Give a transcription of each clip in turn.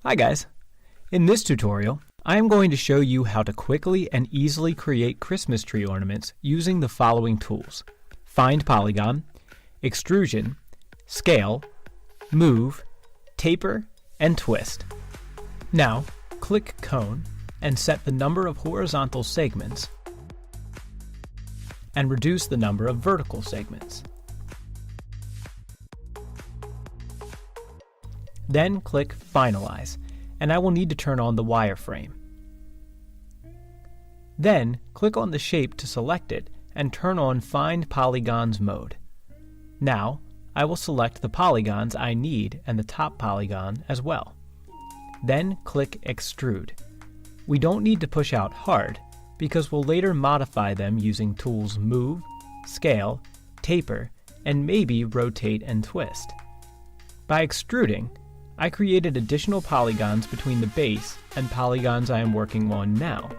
Hi guys! In this tutorial, I am going to show you how to quickly and easily create Christmas tree ornaments using the following tools: Find Polygon, Extrusion, Scale, Move, Taper, and Twist. Now, click Cone and set the number of horizontal segments and reduce the number of vertical segments. Then click Finalize, and I will need to turn on the wireframe. Then click on the shape to select it and turn on Find Polygons mode. Now, I will select the polygons I need and the top polygon as well. Then click Extrude. We don't need to push out hard because we'll later modify them using tools Move, Scale, Taper, and maybe Rotate and Twist. By extruding, I created additional polygons between the base and polygons I am working on now.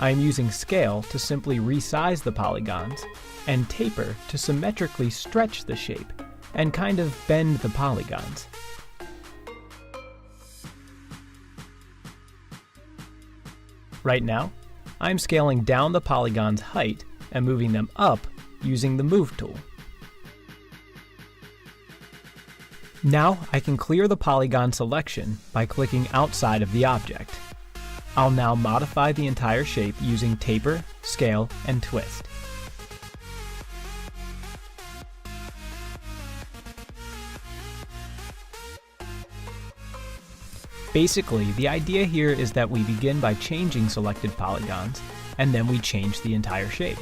I am using Scale to simply resize the polygons, and Taper to symmetrically stretch the shape and kind of bend the polygons. Right now, I'm scaling down the polygon's height and moving them up using the Move tool. Now I can clear the polygon selection by clicking outside of the object. I'll now modify the entire shape using Taper, Scale, and Twist. Basically, the idea here is that we begin by changing selected polygons, and then we change the entire shape.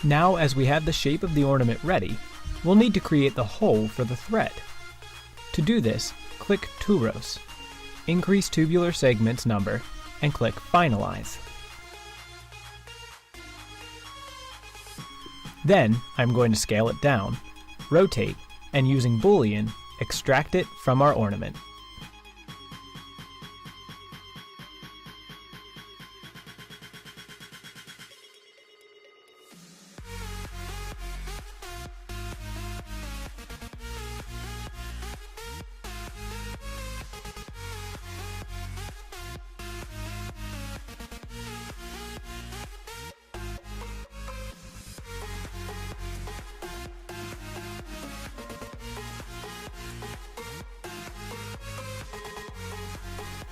Now, as we have the shape of the ornament ready, we'll need to create the hole for the thread. To do this, click Turos, increase tubular segments number, and click Finalize. Then, I'm going to scale it down, rotate, and using Boolean, extract it from our ornament.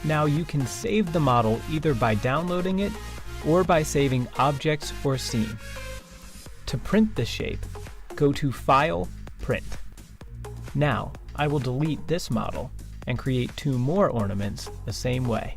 Now you can save the model either by downloading it or by saving Objects or Scene. To print the shape, go to File, Print. Now I will delete this model and create two more ornaments the same way.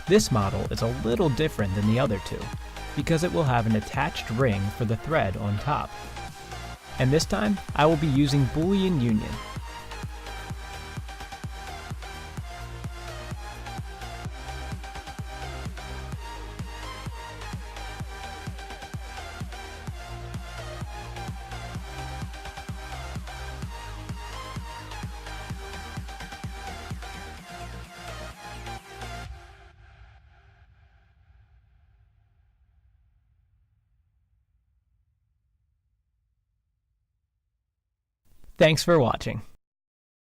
This model is a little different than the other two, because it will have an attached ring for the thread on top. And this time, I will be using Boolean Union. Thanks for watching.